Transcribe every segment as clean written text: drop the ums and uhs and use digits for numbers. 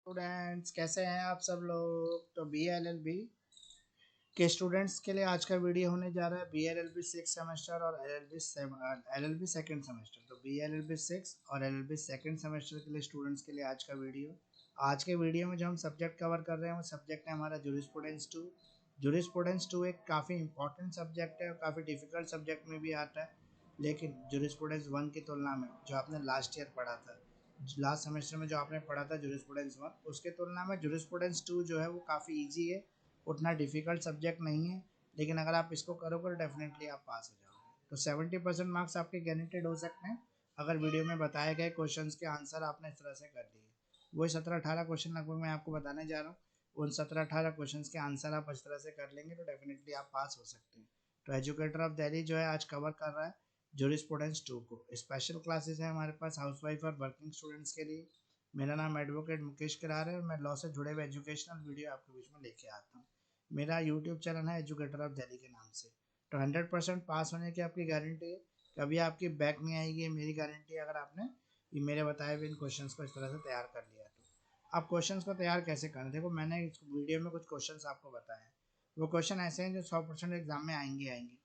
Students कैसे हैं आप सब लोग। तो BLLB के स्टूडेंट्स के लिए आज का वीडियो होने जा रहा है BLLB 6 सेमेस्टर और LLB सेकेंड सेमेस्टर। तो BLLB 6 और LLB सेकेंड सेमेस्टर के लिए स्टूडेंट्स के लिए आज का वीडियो। आज के वीडियो में जो हम सब्जेक्ट कवर कर रहे हैं वो सब्जेक्ट है हमारा जूरिस्प्रूडेंस 2। जूरिस्प्रूडेंस 2 एक काफ़ी इंपॉर्टेंट सब्जेक्ट है और काफ़ी डिफिकल्ट सब्जेक्ट में भी आता है, लेकिन जूरिस्प्रूडेंस 1 की तुलना में जो आपने लास्ट ईयर पढ़ा था, लास्ट सेमेस्टर में जो आपने पढ़ा था जूरिस्प्रूडेंस 1, उसके तुलना में जूरिस्प्रूडेंस 2 जो है वो काफ़ी इजी है, उतना डिफिकल्ट सब्जेक्ट नहीं है। लेकिन अगर आप इसको करोगे तो डेफिनेटली आप पास हो जाओगे। तो 70% मार्क्स आपके गारंटेड हो सकते हैं अगर वीडियो में बताए गए क्वेश्चंस के आंसर आपने इस तरह से कर लिए। वही 17-18 क्वेश्चन लगभग मैं आपको बताने जा रहा हूँ, उन 17-18 क्वेश्चन के आंसर आप इस तरह से कर लेंगे तो डेफिनेटली आप पास हो सकते हैं। तो एजुकेटर ऑफ दिल्ली जो है आज कवर कर रहा है जूरिस्प्रूडेंस 2 को। स्पेशल क्लासेस है हमारे पास हाउसवाइफ और वर्किंग स्टूडेंट्स के लिए। मेरा नाम एडवोकेट मुकेश किरार है और मैं लॉ से जुड़े हुए एजुकेशनल वीडियो आपके बीच में लेके आता हूँ। मेरा यूट्यूब चैनल है एजुकेटर ऑफ दिल्ली के नाम से। तो 100% पास होने की आपकी गारंटी है, कभी आपकी बैक नहीं आएगी, मेरी गारंटी है। अगर आपने ये मेरे बताए हुए इन क्वेश्चंस को इस तरह से तैयार कर लिया तो आप क्वेश्चंस को तैयार कैसे करें। देखो, मैंने इस वीडियो में कुछ क्वेश्चंस आपको बताए हैं, वो क्वेश्चन ऐसे हैं जो 100% एग्जाम में आएंगे।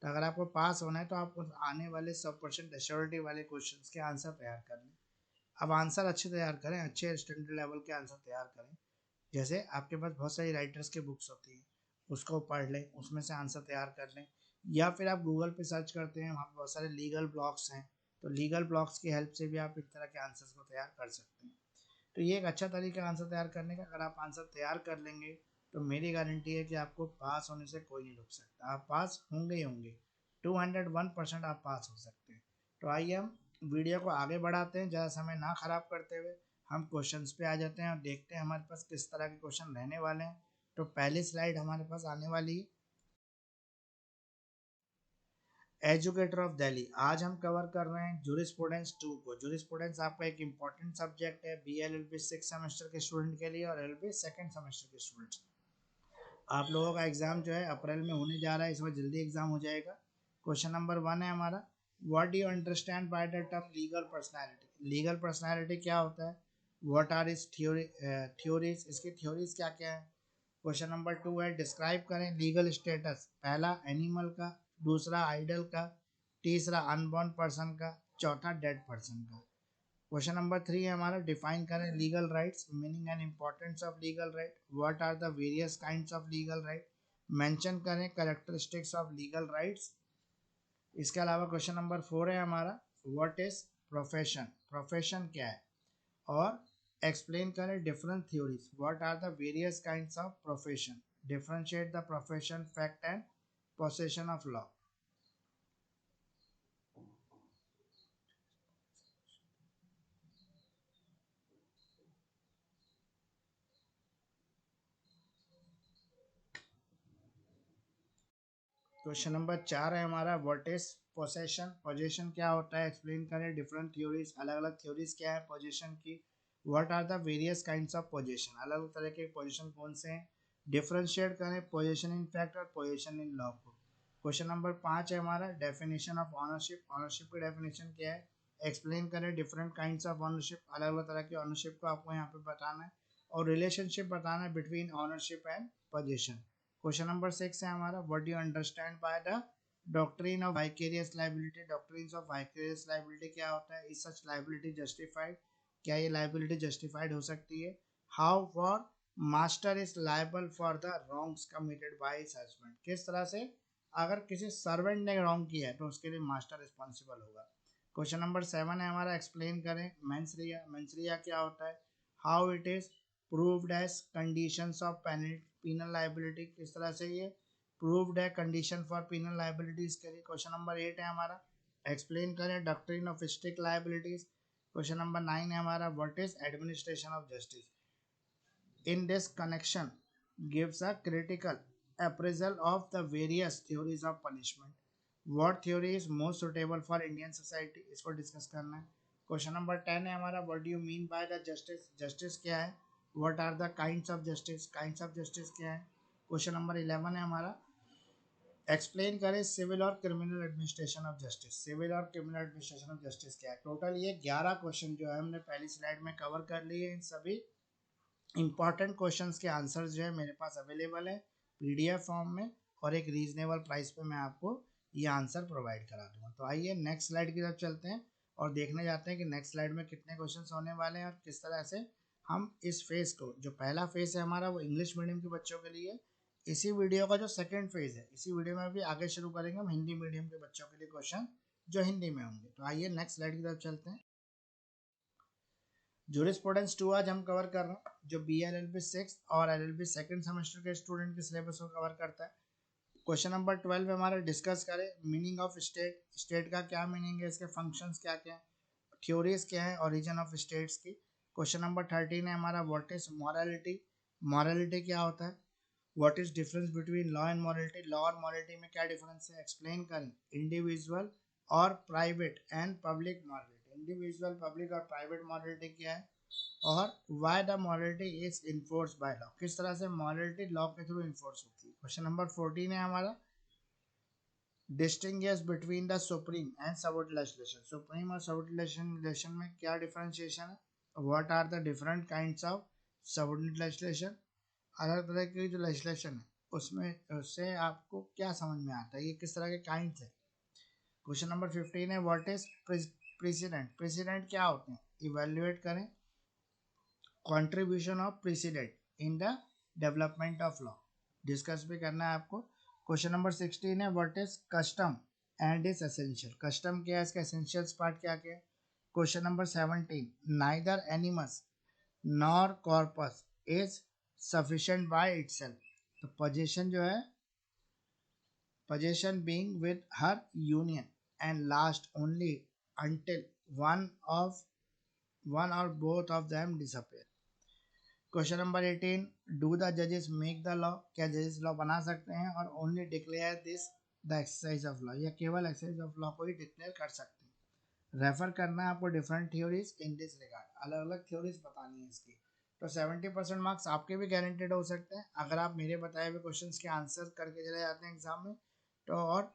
तो अगर आपको पास होना है तो आप आने वाले 100% एश्योरिटी वाले क्वेश्चंस के आंसर तैयार कर लें। अब आंसर अच्छे तैयार करें, अच्छे स्टैंडर्ड लेवल के आंसर तैयार करें। जैसे आपके पास बहुत सारी राइटर्स की बुक्स होती हैं, उसको पढ़ लें, उसमें से आंसर तैयार कर लें। या फिर आप गूगल पे सर्च करते हैं, वहाँ पे बहुत सारे लीगल ब्लॉग्स हैं, तो लीगल ब्लॉग्स की हेल्प से भी आप इस तरह के आंसर्स को तैयार कर सकते हैं। तो ये एक अच्छा तरीका है आंसर तैयार करने का। अगर आप आंसर तैयार कर लेंगे तो मेरी गारंटी है कि आपको पास होने से कोई नहीं रोक सकता, आप पास होंगे ही होंगे। 201% आप पास हो सकते हैं। तो आइए हम वीडियो को आगे बढ़ाते हैं, ज़्यादा समय ना खराब करते हुए हम क्वेश्चंस पे आ जाते हैं और देखते हैं हमारे पास किस तरह के क्वेश्चन रहने वाले हैं। तो पहली स्लाइड हमारे पास आने वाली है एजुकेटर ऑफ दिल्ली। आज हम कवर कर रहे हैं जूरिस्प्रूडेंस 2 को। जूरिस्प्रूडेंस आपका एक इंपॉर्टेंट सब्जेक्ट है BLLB 6 सेमेस्टर के स्टूडेंट के लिए और LLB सेकेंड सेमेस्टर के स्टूडेंट्स। आप लोगों का एग्जाम जो है अप्रैल में होने जा रहा है, इस बार जल्दी एग्जाम हो जाएगा। क्वेश्चन नंबर 1 है हमारा, what do you understand by the term legal personality. Legal personality क्या होता है, व्हाट आर इज थ्योरीज, इसकी थ्योरीज क्या क्या है। क्वेश्चन नंबर 2 है, डिस्क्राइब करें लीगल स्टेटस, पहला एनिमल का, दूसरा आइडल का, तीसरा अनबॉर्न पर्सन का, चौथा डेड पर्सन का। क्वेश्चन नंबर 3 है हमारा, डिफाइन करें legal rights, meaning and importance of legal right, what are the various kinds of legal right, mention करें कैरेक्टरिस्टिक्स ऑफ लीगल राइट्स। इसके अलावा क्वेश्चन नंबर 4 है हमारा, व्हाट इज प्रोफेशन, प्रोफेशन क्या है, और एक्सप्लेन करें different theories, what are the various kinds of profession, differentiate the profession, fact and possession of law. Question number 4 है हमारा, व्हाट इज पोजेशन, पोजेशन क्या होता है, एक्सप्लेन करें डिफरेंट थ्योरीज, अलग अलग थ्योरीज क्या है पोजेशन की, what are the various kinds of possession, अलग अलग तरह के पोजेशन कौन से हैं, डिफरेंशिएट करें पोजेशन इन फैक्ट और पोजेशन इन लॉ को। क्वेश्चन नंबर 5 है हमारा, डेफिनेशन ऑफ ऑनरशिप, ऑनरशिप की डेफिनेशन क्या है, एक्सप्लेन करें डिफरेंट काइंड्स ऑफ ऑनरशिप, अलग अलग तरह की ऑनरशिप को आपको यहाँ पे बताना है, और रिलेशनशिप बताना है between ownership and possession. Question number 6 है हमारा, what do you understand by the doctrine of vicarious liability, doctrine of vicarious liability क्या होता है, इज सच लायबिलिटी जस्टिफाइड, क्या ये लायबिलिटी जस्टिफाइड हो सकती है, how for master is liable for the wrongs committed by his husband, किस तरह से अगर किसी सर्वेंट ने रॉन्ग किया है तो उसके लिए मास्टर रिस्पॉन्सिबल होगा। क्वेश्चन नंबर 7 है हमारा, एक्सप्लेन करें मेंसरिया, मेंसरिया क्या होता है, how it is proved as conditions of penal liability, किस तरह से ये प्रूव्ड है कंडीशन फॉर penal liabilities के लिए। क्वेश्चन नंबर 8 है हमारा, एक्सप्लेन करें doctrine of strict liabilities. Question number 9 है हमारा, what is administration of justice, in this connection gives a critical appraisal of the various theories of punishment, what theory is most suitable for Indian society, इसको discuss करना है। Question number 10 है हमारा, what do you mean by the justice, justice क्या है, what are the kinds of justice, kinds of justice क्या है। Question number 11 है हमारा, एक्सप्लेन करें सिविल और criminal administration of justice, civil और क्रिमिनल एडमिनिस्ट्रेशन ऑफ जस्टिस क्या है। टोटल ये 11 क्वेश्चन जो है हमने पहली स्लाइड में कवर कर लिए, इन सभी इंपॉर्टेंट क्वेश्चंस के आंसर जो है मेरे पास अवेलेबल है पीडीएफ फॉर्म में, और एक रीजनेबल प्राइस पे मैं आपको ये आंसर प्रोवाइड करा दूंगा। तो आइए नेक्स्ट स्लाइड की तरफ चलते हैं और देखने जाते हैं कि नेक्स्ट स्लाइड में कितने क्वेश्चंस होने वाले हैं और किस तरह से हम इस फेज को, जो पहला फेज है हमारा वो इंग्लिश मीडियम के बच्चों के लिए, इसी वीडियो का जो सेकेंड फेज है इसी वीडियो में भी आगे शुरू करेंगे हम हिंदी मीडियम के बच्चों के लिए क्वेश्चन जो हिंदी में होंगे। तो आइए नेक्स्ट स्लाइड की तरफ चलते हैं। जूरिस्प्रूडेंस 2 आज हम कवर कर रहे हैं, जो B L L B six और L L B second semester के स्टूडेंट के सिलेबस को कवर करता है। क्वेश्चन नंबर 12 हमारा डिस्कस करें मीनिंग ऑफ स्टेट, स्टेट का क्या मीनिंग है, इसके फंक्शंस क्या क्या हैं, थ्योरीज क्या है ओरिजिन ऑफ स्टेट्स की। क्वेश्चन नंबर 13 है हमारा व्हाट इज मॉरलिटी, मॉरलिटी क्या होता है, what is difference between law and morality, law और मॉरलिटी में क्या डिफरेंस है, एक्सप्लेन करें। इंडिविजुअल और private and public morality, individual public और प्राइवेट मॉरलिटी क्या है, और why the morality is enforce by law, किस तरह से मॉरलिटी लॉ के थ्रू इन्फोर्स होती है। क्वेश्चन नंबर 14 है हमारा distinguish between the supreme and subordinate legislation, supreme और सबऑर्डिनेट लेजिस्लेशन में क्या डिफरेंशिएशन है, what are the different kinds of subordinate legislation, अलग तरह की जो लेजिस्लेशन है उसमें उससे आपको क्या समझ में आता है, ये किस तरह के काइंड्स है। क्वेश्चन नंबर 15 है व्हाट इज प्रेसिडेंट, प्रेसिडेंट क्या होते हैं, इवेल्युएट करें contribution of president in the development of law, discuss भी करना है आपको। क्वेश्चन नंबर 16 है what is custom and is essential, custom क्या है, इसका एसेंशियल्स पार्ट क्या क्या है। Question number 17 neither एनिमस nor corpus is sufficient by itself, तो पोजीशन जो है possession being with her union and last only until one of one or both of them disappear। Question number 18 do the जजेस make the law, क्या जजेस law बना सकते हैं, और only declare this the exercise of law, या केवल exercise of law को ही डिक्लेयर कर सकते हैं। रेफर करना है आपको different theories in this regard, अलग अलग थ्योरीज बतानी है इसकी। तो 70% मार्क्स आपके भी गारंटेड हो सकते हैं अगर आप मेरे बताए हुए क्वेश्चंस के आंसर करके चले जाते हैं एग्जाम में, तो और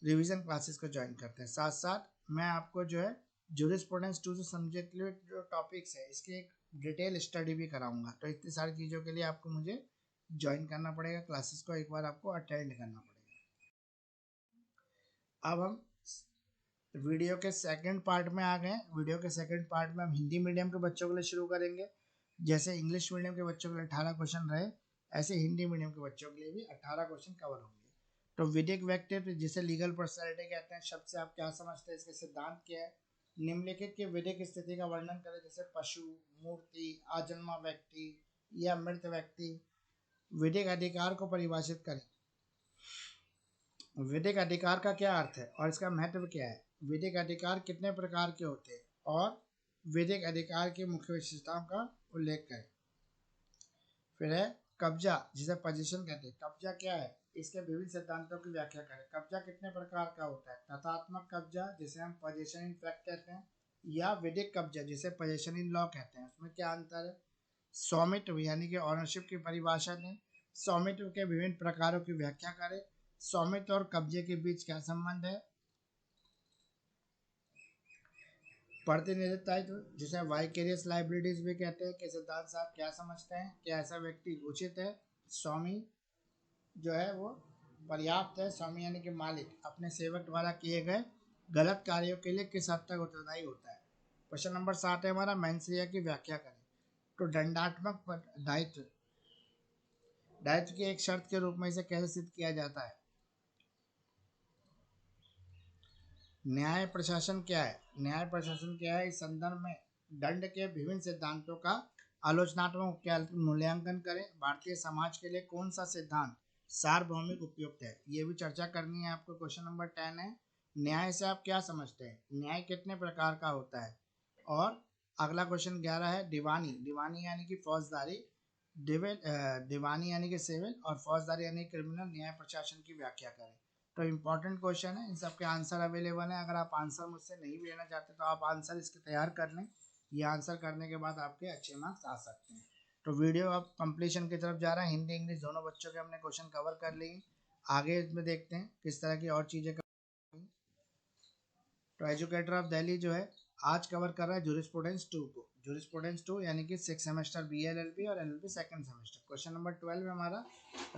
रिवीजन क्लासेस को ज्वाइन करते हैं। साथ साथ मैं आपको जो है जूरिस्प्रूडेंस 2 से सब्जेक्ट के लिए जो टॉपिक्स है इसके एक डिटेल स्टडी भी कराऊंगा। तो इतनी सारी चीज़ों के लिए आपको मुझे ज्वाइन करना पड़ेगा, क्लासेस को एक बार आपको अटेंड करना पड़ेगा। अब हम वीडियो के सेकंड पार्ट में आ गए। वीडियो के सेकंड पार्ट में हम हिंदी मीडियम के बच्चों के लिए शुरू करेंगे। जैसे इंग्लिश मीडियम के बच्चों के लिए 18 क्वेश्चन रहे, ऐसे हिंदी मीडियम के बच्चों के लिए भी 18 क्वेश्चन कवर होंगे। तो विधिक व्यक्तित्व जिसे लीगल पर्सनैलिटी कहते हैं, शब्द से आप क्या समझते हैं, इसके सिद्धांत क्या है। निम्नलिखित की विधिक स्थिति का वर्णन करें, जैसे पशु, मूर्ति, अजन्मा व्यक्ति या मृत व्यक्ति। विधिक अधिकार को परिभाषित करें, विधिक अधिकार का क्या अर्थ है और इसका महत्व क्या है, विधिक अधिकार कितने प्रकार के होते हैं, और विधिक अधिकार की मुख्य विशेषताओं का उल्लेख करें। फिर है कब्जा, जिसे पोजीशन कहते हैं, कब्जा क्या है, इसके विभिन्न सिद्धांतों की व्याख्या करें। कब्जा कितने प्रकार का होता है, तथात्मक कब्जा जिसे हम पोजीशन इन फैक्ट कहते हैं, या विधिक कब्जा जिसे पोजीशन इन लॉ कहते हैं, उसमें क्या अंतर है। स्वामित्व यानी कि ऑनरशिप की परिभाषा दें, स्वामित्व के विभिन्न प्रकारों की व्याख्या करें, स्वामित्व और कब्जे के बीच क्या संबंध है। प्रतिनिधित्व जिसे वाइकेरियस लाइबिलिटीज भी कहते हैं, के सिद्धांत से आप क्या समझते हैं, क्या ऐसा व्यक्ति उचित है, स्वामी जो है वो पर्याप्त है, स्वामी यानी कि मालिक अपने सेवक द्वारा किए गए गलत कार्यों के लिए किस हद तक उत्तरदायी होता है। क्वेश्चन नंबर 7 है हमारा मैंसरिया की व्याख्या करें। तो दंडात्मक दायित्व, दायित्व की एक शर्त के रूप में इसे कैसे सिद्ध किया जाता है। न्याय प्रशासन क्या है, न्याय प्रशासन क्या है, इस संदर्भ में दंड के विभिन्न सिद्धांतों का आलोचनात्मक मूल्यांकन करें। भारतीय समाज के लिए कौन सा सिद्धांत सार्वभौमिक उपयुक्त है, ये भी चर्चा करनी है आपको। क्वेश्चन नंबर 10 है न्याय से आप क्या समझते हैं, न्याय कितने प्रकार का होता है। और अगला क्वेश्चन 11 है दीवानी, दीवानी यानी कि फौजदारी, दीवानी यानी कि सिविल, और फौजदारी यानी क्रिमिनल न्याय प्रशासन की व्याख्या करें। तो इम्पोर्टेंट क्वेश्चन है, इन सबके आंसर अवेलेबल है। अगर आप आंसर मुझसे नहीं भी लेना चाहते तो आप आंसर इसके तैयार कर लें, ये आंसर करने के बाद आपके अच्छे मार्क्स आ सकते हैं। तो वीडियो अब कंप्लीशन की तरफ जा रहा है, हिंदी इंग्लिश दोनों बच्चों के हमने क्वेश्चन कवर कर लिए। आगे इसमें देखते हैं किस तरह की और चीज़ें। तो एजुकेटर ऑफ दिल्ली जो है आज कवर कर रहा है जूरिस्प्रूडेंस 2 को। जूरिस्प्रूडेंस 2 यानी कि 6 सेमेस्टर BA-LLB और LLB second semester. Question number 12 हमारा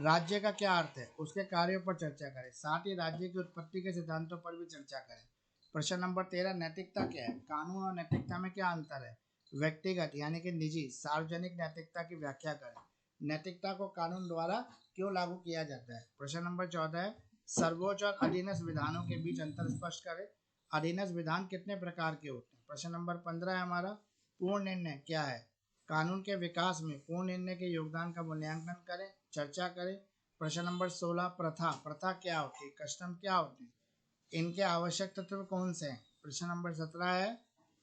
राज्य का क्या अर्थ है, उसके कार्यों पर चर्चा करें, साथ ही राज्य की उत्पत्ति के सिद्धांतों पर भी चर्चा करें। प्रश्न नंबर 13 नैतिकता क्या है, कानून और नैतिकता में क्या अंतर है, व्यक्तिगत यानी कि निजी सार्वजनिक नैतिकता की व्याख्या करें, नैतिकता को कानून द्वारा क्यों लागू किया जाता है। प्रश्न नंबर 14 है सर्वोच्च और अधीनस्थ विधानों के बीच अंतर स्पष्ट करें, अधीनस्थ विधान कितने प्रकार के होते हैं। प्रश्न नंबर 15 है हमारा पूर्ण निर्णय क्या है, कानून के विकास में पूर्ण निर्णय के योगदान का मूल्यांकन करें, चर्चा करें। प्रश्न नंबर 16 प्रथा, प्रथा क्या होती है, कस्टम क्या होती है, इनके आवश्यक तत्व कौन से हैं। प्रश्न नंबर 17 है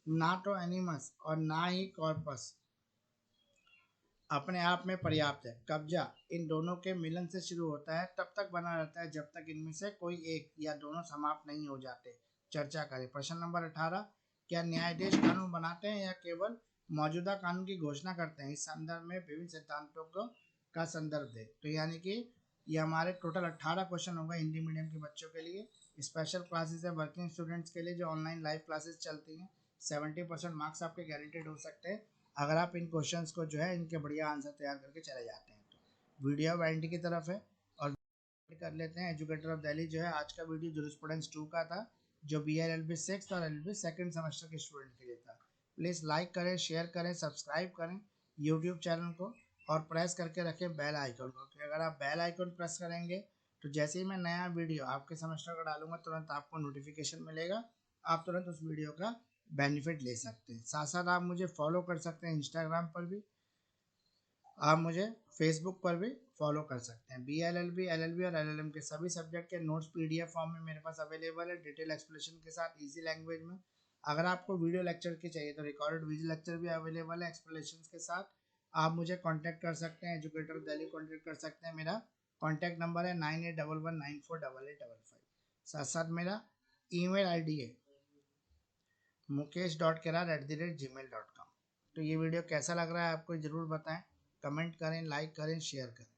ना तो एनिमस और ना ही कॉर्पस अपने आप में पर्याप्त है, कब्जा इन दोनों के मिलन से शुरू होता है तब तक बना रहता है जब तक इनमें से कोई एक या दोनों समाप्त नहीं हो जाते, चर्चा करें। प्रश्न नंबर 18 क्या न्यायाधीश कानून बनाते हैं या केवल मौजूदा कानून की घोषणा करते हैं, इस संदर्भ में विभिन्न सिद्धांतों को का संदर्भ दे। तो यानी कि ये हमारे टोटल 18 क्वेश्चन होंगे हिंदी मीडियम के बच्चों के लिए। स्पेशल क्लासेस है वर्किंग स्टूडेंट्स के लिए जो ऑनलाइन लाइव क्लासेस चलती हैं, 70% मार्क्स आपके गारंटेड हो सकते हैं अगर आप इन क्वेश्चंस को जो है इनके बढ़िया आंसर तैयार करके चले जाते हैं। तो वीडियो वारंटी की तरफ है और कर लेते हैं। एजुकेटर ऑफ दिल्ली जो है आज का वीडियो जूरिस्प्रूडेंस 2 का था जो BA-LLB 6 और LLB सेकंड सेमेस्टर के स्टूडेंट के लिए था। प्लीज़ लाइक करें, शेयर करें, सब्सक्राइब करें यूट्यूब चैनल को और प्रेस करके रखें बेल आइकन को, क्योंकि अगर आप बेल आइकन प्रेस करेंगे तो जैसे ही मैं नया वीडियो आपके सेमेस्टर का डालूंगा तुरंत आपको नोटिफिकेशन मिलेगा, आप तुरंत उस वीडियो का बेनिफिट ले सकते हैं। साथ साथ आप मुझे फॉलो कर सकते हैं इंस्टाग्राम पर भी, आप मुझे फेसबुक पर भी फॉलो कर सकते हैं। BA-LLB, LLB और LLM के सभी सब्जेक्ट के नोट्स PDF फॉर्म में मेरे पास अवेलेबल है डिटेल एक्सप्लेनेशन के साथ इजी लैंग्वेज में। अगर आपको वीडियो लेक्चर की चाहिए तो रिकॉर्डेड वीडियो लेक्चर भी अवेलेबल है एक्सप्लेनेशन के साथ। आप मुझे कांटेक्ट कर सकते हैं, एजुकेटर दिल्ली कांटेक्ट कर सकते हैं। मेरा कांटेक्ट नंबर है 9811948855। साथ साथ मेरा ईमेल ID है mukesh.kirar@gmail.com। तो ये वीडियो कैसा लग रहा है आपको ज़रूर बताएं, कमेंट करें, लाइक करें, शेयर करें।